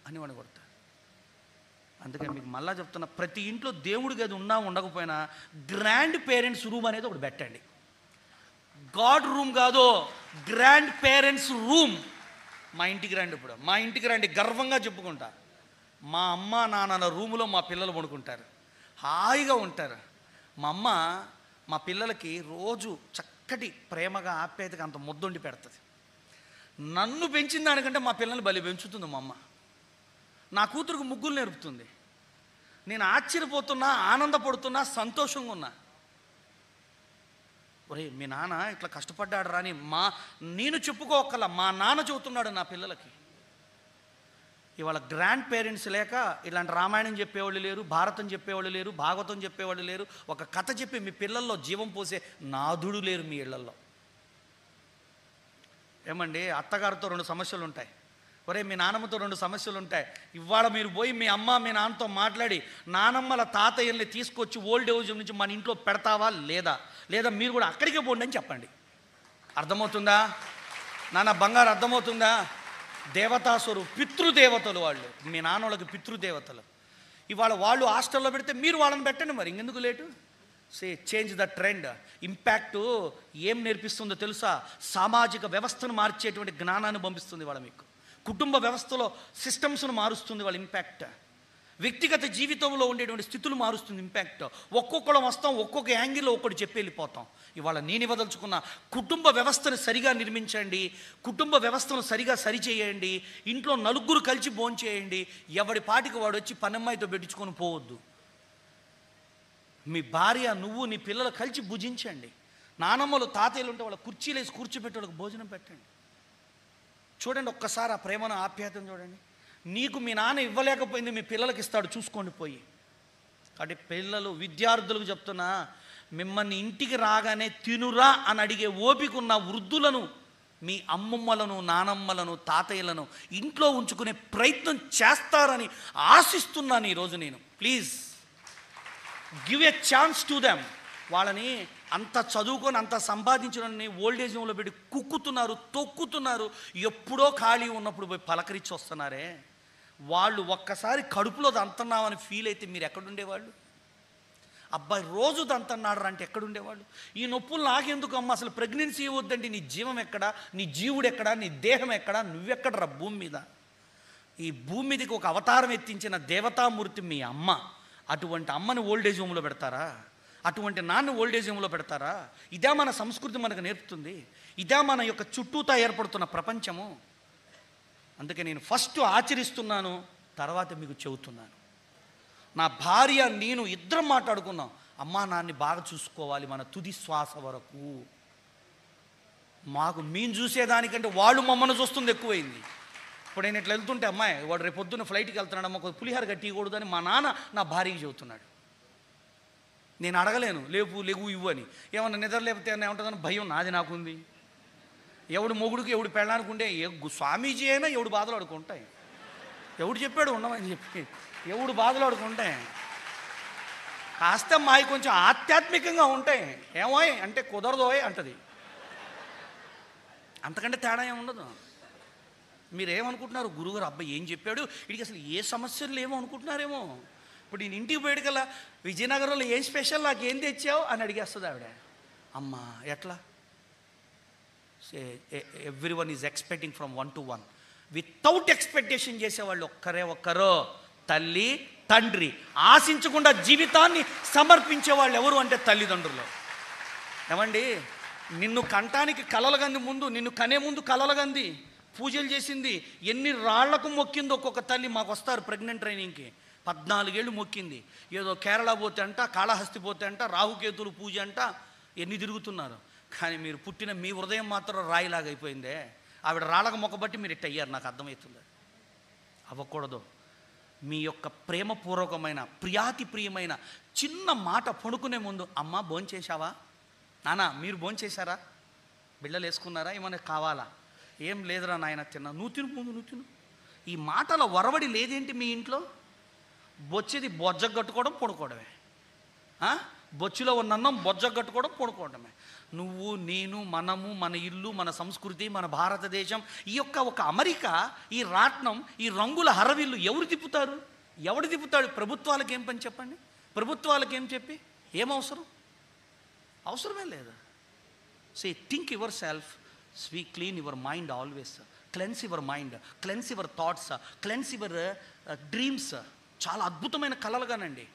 అని వాడిని కొడతారు. అందుకని మీకు మళ్ళా చెప్తున్నా, ప్రతి ఇంట్లో దేవుడి గది ఉన్నా ఉండకపోయినా గ్రాండ్ పేరెంట్స్ రూమ్ అనేది ఒకటి పెట్టండి. గాడ్ రూమ్ కాదు, గ్రాండ్ పేరెంట్స్ రూమ్. మా ఇంటికి రండి, ఇప్పుడు మా ఇంటికి రండి, గర్వంగా చెప్పుకుంటా. మా అమ్మ నాన్న రూములో మా పిల్లలు పడుకుంటారు, హాయిగా ఉంటారు. మా అమ్మ మా పిల్లలకి రోజు చక్కటి ప్రేమగా ఆప్యాయతగా అంత ముద్దొండి పెడుతుంది. నన్ను పెంచిన దానికంటే మా పిల్లల్ని బలి పెంచుతుంది మా అమ్మ. నా కూతురుకు ముగ్గులు నేర్పుతుంది. నేను ఆశ్చర్యపోతున్నా, ఆనందపడుతున్నా, సంతోషంగా ఉన్నా. ఒరే మీ నాన్న ఇట్లా కష్టపడ్డాడు రాని నేను చెప్పుకోకల మా నాన్న చెబుతున్నాడు నా పిల్లలకి. ఇవాళ గ్రాండ్ పేరెంట్స్ లేక ఇలాంటి రామాయణం చెప్పేవాళ్ళు లేరు, భారతం చెప్పేవాళ్ళు లేరు, భాగవతం చెప్పేవాళ్ళు లేరు, ఒక కథ చెప్పి మీ పిల్లల్లో జీవం పోసే నాదుడు లేరు మీ ఇళ్లల్లో. ఏమండి, అత్తగారితో 2 సమస్యలు ఉంటాయి, ఒరే మీ నాన్నమ్మతో 2 సమస్యలు ఉంటాయి. ఇవాళ మీరు పోయి మీ అమ్మ మీ నాన్నతో మాట్లాడి నానమ్మల తాతయ్యల్ని తీసుకొచ్చి ఓల్డ్ ఏజ్ నుంచి మన ఇంట్లో పెడతావా లేదా, లేదా మీరు కూడా అక్కడికే పోండి అని చెప్పండి. అర్థమవుతుందా నాన్న బంగారు, అర్థమవుతుందా? దేవతాస్వరు పితృదేవతలు వాళ్ళు, మీ నాన్నోళ్ళకి పితృదేవతలు. ఇవాళ వాళ్ళు హాస్టల్లో పెడితే మీరు వాళ్ళని పెట్టండి, మరి ఇంకెందుకు late? Change the trend. Impact ఏం నేర్పిస్తుందో తెలుసా? సామాజిక వ్యవస్థను మార్చేటువంటి జ్ఞానాన్ని పంపిస్తుంది వాళ్ళ మీకు. కుటుంబ వ్యవస్థలో సిస్టమ్స్ను మారుస్తుంది వాళ్ళ ఇంపాక్ట్. వ్యక్తిగత జీవితంలో ఉండేటువంటి స్థితులు మారుస్తుంది ఇంపాక్ట్. ఒక్కొక్కడం వస్తాం, ఒక్కొక్క యాంగిల్లో ఒక్కటి చెప్పి వెళ్ళిపోతాం. ఇవాళ నేను ఇవ్వదలుచుకున్న, కుటుంబ వ్యవస్థను సరిగా నిర్మించండి, కుటుంబ వ్యవస్థను సరిగా సరిచేయండి, ఇంట్లో నలుగురు కలిసి భోంచేయండి. ఎవడి పాటికి వాడు వచ్చి పనమ్మాయితో పెట్టించుకొని పోవద్దు. మీ భార్య, నువ్వు, నీ పిల్లలు కలిసి భుజించండి. నానమ్మలు తాతయ్యలు ఉంటే వాళ్ళ కుర్చీలేసి కూర్చోబెట్టి వాళ్ళకి భోజనం పెట్టండి. చూడండి ఒక్కసారి ఆ ప్రేమను, ఆప్యాయతను చూడండి. నీకు మీ నాన్న ఇవ్వలేకపోయింది మీ పిల్లలకి ఇస్తాడు, చూసుకోండి పోయి. కాబట్టి పిల్లలు, విద్యార్థులకు చెప్తున్నా, మిమ్మల్ని ఇంటికి రాగానే తినురా అని అడిగే ఓపిక ఉన్న వృద్ధులను, మీ అమ్మమ్మలను, నానమ్మలను, తాతయ్యలను ఇంట్లో ఉంచుకునే ప్రయత్నం చేస్తారని ఆశిస్తున్నాను ఈరోజు నేను. Please give a chance to them. వాళ్ళని అంత చదువుకొని అంత సంపాదించిన ఓల్డేజ్ హోమ్లో పెట్టి కుక్కుతున్నారు, తొక్కుతున్నారు. ఎప్పుడో ఖాళీ ఉన్నప్పుడు పోయి పలకరించి వస్తున్నారే, వాళ్ళు ఒక్కసారి కడుపులో దంతున్నామని ఫీల్ అయితే మీరు ఎక్కడుండేవాళ్ళు? అబ్బాయి రోజు దంతన్నాడు అంటే ఎక్కడుండేవాళ్ళు? ఈ నొప్పులు నాకెందుకు అమ్మ, అసలు ప్రెగ్నెన్సీ ఇవ్వద్దండి, నీ జీవం ఎక్కడా, నీ జీవుడు ఎక్కడా, నీ దేహం ఎక్కడా, నువ్వెక్కడరా భూమి మీద? ఈ భూమి మీదకి ఒక అవతారం ఎత్తించిన దేవతామూర్తి మీ అమ్మ. అటువంటి అమ్మని ఓల్డేజ్ హోమ్లో పెడతారా? అటువంటి నాన్న ఓల్డేజ్ హోమ్లో పెడతారా? ఇదే మన సంస్కృతి మనకు నేర్పుతుంది. ఇదే మన యొక్క చుట్టూతా ఏర్పడుతున్న ప్రపంచము. అందుకే నేను ఫస్ట్ ఆచరిస్తున్నాను, తర్వాత మీకు చెబుతున్నాను. నా భార్య నేను ఇద్దరం మాట్లాడుకున్నాం, అమ్మా నాన్ని బాగా చూసుకోవాలి మన తుది శ్వాస వరకు. మాకు మేము చూసేదానికంటే వాళ్ళు మమ్మల్ని చూస్తుంది ఎక్కువైంది. ఇప్పుడు నేను ఇట్లా వెళ్తుంటే, అమ్మాయి వాడు రేపు పొద్దున్న ఫ్లైట్కి వెళ్తున్నాడు అమ్మ, పులిహార కట్టియకూడదు అని మా నాన్న నా భార్యకి చెబుతున్నాడు. నేను అడగలేను, లేవు ఇవ్వు అని. ఏమన్నా నిద్ర లేకపోతే ఏమంటుందని భయం నాది నాకుంది. ఎవడు మొగుడికి ఎవడు పెళ్ళడానికి ఉండే స్వామీజీ అయినా ఎవడు బాధలు ఆడుకుంటాయి. ఎవడు చెప్పాడు ఉండమని చెప్పి, ఎవడు బాధలు ఆడుకుంటాయి. కాస్త మావి కొంచెం ఆధ్యాత్మికంగా ఉంటాయి. ఏమోయ్ అంటే కుదరదోయ్ అంటది, అంతకంటే తేడా ఏమి ఉండదు. మీరేమనుకుంటున్నారు? గురుగారు అబ్బాయి ఏం చెప్పాడు, వీడికి అసలు ఏ సమస్యలు ఏమో అనుకుంటున్నారేమో. ఇప్పుడు నేను ఇంటికి పోయేటికల్లా విజయనగరంలో ఏం స్పెషల్, నాకు ఏం తెచ్చావు అని అడిగేస్తుంది ఆవిడ. అమ్మా ఎట్లా? Everyone is expecting from 1 to 1. Without expectation చేసేవాళ్ళు ఒక్కరో తల్లి తండ్రి. ఆశించకుండా జీవితాన్ని సమర్పించేవాళ్ళు ఎవరు అంటే తల్లిదండ్రులు. ఏమండి, నిన్ను కంటానికి కలలుగంది ముందు, నిన్ను కనే ముందు కలలుగంది, పూజలు చేసింది, ఎన్ని రాళ్లకు మొక్కింది ఒక్కొక్క తల్లి. మాకు వస్తారు ప్రెగ్నెంట్ ట్రైనింగ్కి, 14 ఏళ్ళు మొక్కింది. ఏదో కేరళ పోతే అంట, కాళహస్తి పోతే అంట, రాహుకేతులు పూజ అంట, ఎన్ని తిరుగుతున్నారు. కానీ మీరు పుట్టిన మీ హృదయం మాత్రం రాయిలాగా అయిపోయిందే. ఆవిడ రాళ్ళకు మొక్కబట్టి మీరు ఇట్ట అయ్యారు, నాకు అర్థమవుతుంది. అవ్వకూడదు. మీ యొక్క ప్రేమపూర్వకమైన ప్రియాతి ప్రియమైన చిన్న మాట పడుకునే ముందు, అమ్మ భోంచేశావా, నాన్న మీరు భోంచేశారా, బిళ్ళలు వేసుకున్నారా, ఏమైనా కావాలా, ఏం లేదురా నాయన తిన్నా, నువ్వు తిను ముందు నువ్వు తిను. ఈ మాటల వరవడి లేదేంటి మీ ఇంట్లో? బొచ్చేది బొజ్జ కట్టుకోవడం పడుకోవడమే. బొచ్చులో ఉన్న అన్నం బొజ్జగట్టుకోవడం, పడుకోవడమే. నువ్వు, నేను, మనము, మన ఇల్లు, మన సంస్కృతి, మన భారతదేశం, ఈ యొక్క ఒక అమెరికా, ఈ రాట్నం, ఈ రంగుల హరవిల్లు ఎవరు తిప్పుతారు? ఎవడు తిప్పుతాడు? ప్రభుత్వాలకు ఏం పని చెప్పండి? ప్రభుత్వాలకు ఏం చెప్పి ఏం అవసరం? అవసరమే లేదు. Say think yourself, clean your mind always, cleanse your mind, cleanse your thoughts, cleanse your dreams. చాలా అద్భుతమైన కలలుగానండి.